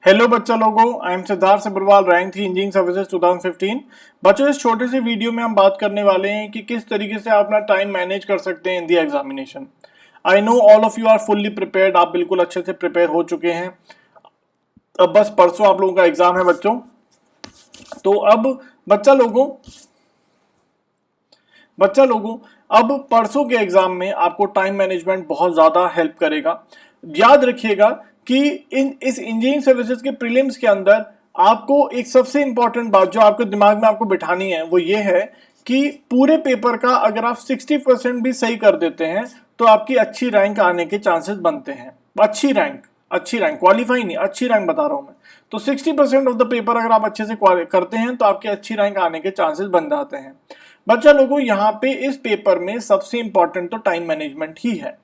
Hello बच्चा लोगों, I am Siddharth Sabharwal, rank 3 engineering services 2015। बच्चों, इस छोटे से वीडियो में हम बात करने वाले हैं कि किस तरीके से आप अपना टाइम मैनेज कर सकते हैं in the examination. I know all of you are fully prepared, आप बिल्कुल अच्छे से प्रिपेयर हो चुके हैं। अब बस परसों आप लोगों का एग्जाम है बच्चों। तो अब बच्चा लोगों अब परसों के एग्जाम में आपको टाइम मैनेजमेंट बहुत ज्यादा हेल्प करेगा। याद रखिएगा कि इस इंजीनियरिंग सर्विसेज के प्रीलिम्स के अंदर आपको एक सबसे इंपॉर्टेंट बात जो आपके दिमाग में आपको बिठानी है वो ये है कि पूरे पेपर का अगर आप 60% भी सही कर देते हैं तो आपकी अच्छी रैंक आने के चांसेस बनते हैं। अच्छी रैंक क्वालिफाई नहीं, अच्छी रैंक बता रहा हूं मैं। तो 60% ऑफ द पेपर अगर आप अच्छे से करते हैं तो आपकी अच्छी रैंक आने के चांसेस बन जाते हैं। बच्चा लोगों, यहाँ पे इस पेपर में सबसे इंपॉर्टेंट तो टाइम मैनेजमेंट ही है।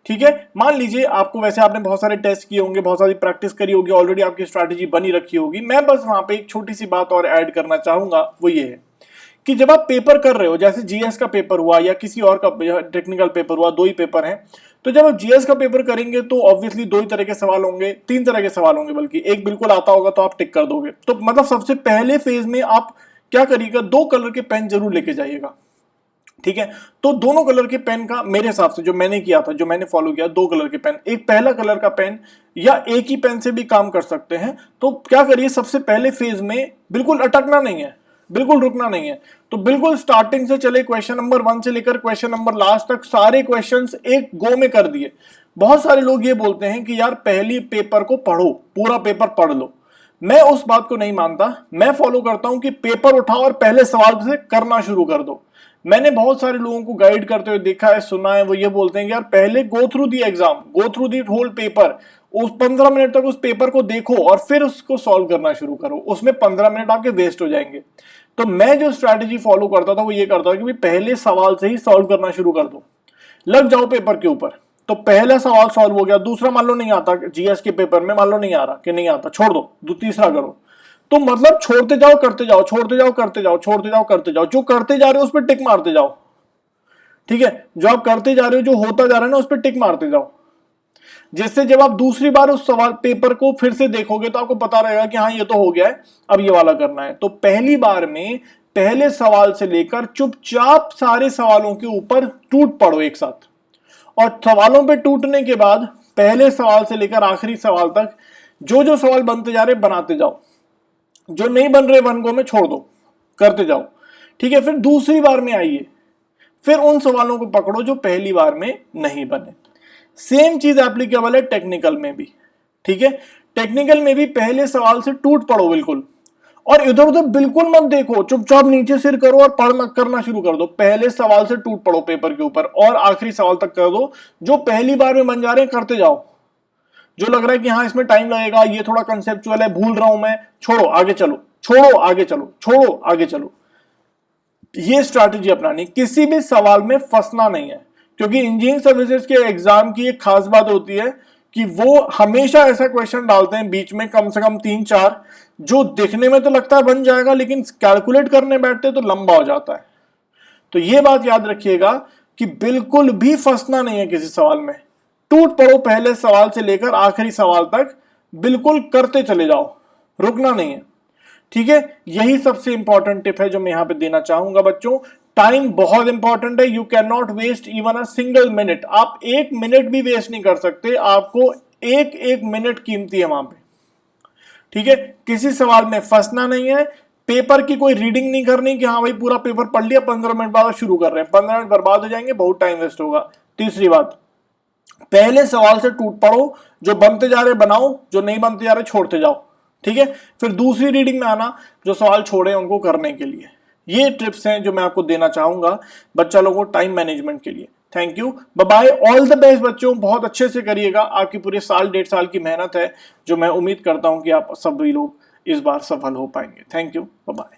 ठीक है, मान लीजिए आपको वैसे आपने बहुत सारे टेस्ट किए होंगे, बहुत सारी प्रैक्टिस करी होगी, ऑलरेडी आपकी स्ट्रैटेजी बनी रखी होगी। मैं बस वहां पे एक छोटी सी बात और ऐड करना चाहूंगा, वो ये है कि जब आप पेपर कर रहे हो, जैसे जीएस का पेपर हुआ या किसी और का टेक्निकल पेपर हुआ, दो ही पेपर हैं, तो जब आप जीएस का पेपर करेंगे तो ऑब्वियसली दो ही तरह के सवाल होंगे, तीन तरह के सवाल होंगे, बल्कि एक बिल्कुल आता होगा तो आप टिक कर दोगे। तो मतलब सबसे पहले फेज में आप क्या करिएगा, दो कलर के पेन जरूर लेके जाइएगा। ठीक है, तो दोनों कलर के पेन का मेरे हिसाब से जो मैंने किया था, जो मैंने फॉलो किया, दो कलर के पेन, एक पहला कलर का पेन या एक ही पेन से भी काम कर सकते हैं। तो क्या करिए, सबसे पहले फेज में बिल्कुल अटकना नहीं है, बिल्कुल रुकना नहीं है। तो बिल्कुल स्टार्टिंग से चले, क्वेश्चन नंबर 1 से लेकर क्वेश्चन नंबर लास्ट तक सारे क्वेश्चंस एक गो में कर दिए। बहुत सारे लोग ये बोलते हैं कि यार पहली पेपर को पढ़ो, पूरा पेपर पढ़ लो। मैं उस बात को नहीं मानता। मैं फॉलो करता हूं कि पेपर उठाओ और पहले सवाल से करना शुरू कर दो। मैंने बहुत सारे लोगों को गाइड करते हुए देखा है, सुना है, वो ये बोलते हैं कि यार पहले go through the exam, go through the whole paper, उस 15 मिनट तक उस पेपर को देखो और फिर उसको सॉल्व करना शुरू करो। उसमें 15 मिनट आपके वेस्ट हो जाएंगे। तो मैं जो स्ट्रैटेजी फॉलो करता था वो ये करता था कि पहले सवाल से ही सॉल्व करना शुरू कर दो, लग जाओ पेपर के ऊपर। तो पहला सवाल सॉल्व हो गया, दूसरा मान लो नहीं आता, जीएस के पेपर में मान लो नहीं आ रहा कि नहीं आता, छोड़ दो, तीसरा करो। तो मतलब छोड़ते जाओ करते जाओ, छोड़ते जाओ करते जाओ, छोड़ते जाओ करते जाओ, जो करते जा रहे हो उस पर टिक मारते जाओ। ठीक है, जो आप करते जा रहे हो, जो होता जा रहा है ना, उस पर टिक मारते जाओ, जिससे जब आप दूसरी बार उस सवाल पेपर को फिर से देखोगे तो आपको पता रहेगा कि हाँ ये तो हो गया है, अब ये वाला करना है। तो पहली बार में पहले सवाल से लेकर चुपचाप सारे सवालों के ऊपर टूट पड़ो एक साथ, और सवालों पे टूटने के बाद पहले सवाल से लेकर आखिरी सवाल तक जो जो सवाल बनते जा रहे बनाते जाओ, जो नहीं बन रहे वन गो में छोड़ दो, करते जाओ। ठीक है, फिर दूसरी बार में आइए, फिर उन सवालों को पकड़ो जो पहली बार में नहीं बने। सेम चीज एप्लीकेबल है टेक्निकल में भी। ठीक है, टेक्निकल में भी पहले सवाल से टूट पड़ो बिल्कुल, और इधर उधर बिल्कुल मत देखो, चुपचाप नीचे सिर करो और पढ़ना करना शुरू कर दो। पहले सवाल से टूट पड़ो पेपर के ऊपर और आखिरी सवाल तक कर दो। जो पहली बार में बन जा रहे हैं करते जाओ, जो लग रहा है कि हाँ इसमें टाइम लगेगा, ये थोड़ा कंसेप्चुअल है, भूल रहा हूं मैं, छोड़ो आगे चलो, छोड़ो आगे चलो, छोड़ो आगे चलो। ये स्ट्रैटेजी अपनानी, किसी भी सवाल में फंसना नहीं है। क्योंकि इंजीनियरिंग सर्विसेज के एग्जाम की एक खास बात होती है कि वो हमेशा ऐसा क्वेश्चन डालते हैं बीच में, कम से कम 3-4, जो देखने में तो लगता है बन जाएगा लेकिन कैलकुलेट करने बैठते तो लंबा हो जाता है। तो ये बात याद रखिएगा कि बिल्कुल भी फंसना नहीं है किसी सवाल में। टूट पड़ो पहले सवाल से लेकर आखिरी सवाल तक, बिल्कुल करते चले जाओ, रुकना नहीं है। ठीक है, यही सबसे इंपॉर्टेंट टिप है जो मैं यहां पे देना चाहूंगा बच्चों। टाइम बहुत इंपॉर्टेंट है, you can not waste even a single minute. आप एक मिनट भी वेस्ट नहीं कर सकते, आपको एक एक मिनट कीमती है वहां पे। ठीक है, किसी सवाल में फंसना नहीं है, पेपर की कोई रीडिंग नहीं करनी कि हाँ भाई पूरा पेपर पढ़ लिया, 15 मिनट बाद शुरू कर रहे हैं, 15 मिनट बर्बाद हो जाएंगे, बहुत टाइम वेस्ट होगा। तीसरी बात, पहले सवाल से टूट पड़ो, जो बनते जा रहे बनाओ, जो नहीं बनते जा रहे छोड़ते जाओ। ठीक है, फिर दूसरी रीडिंग में आना, जो सवाल छोड़े उनको करने के लिए। ये टिप्स हैं जो मैं आपको देना चाहूंगा बच्चा लोगों को टाइम मैनेजमेंट के लिए। Thank you, bye bye, all the best बच्चों, बहुत अच्छे से करिएगा। आपकी पूरे साल 1.5 साल की मेहनत है, जो मैं उम्मीद करता हूं कि आप सभी लोग इस बार सफल हो पाएंगे। Thank you, bye bye.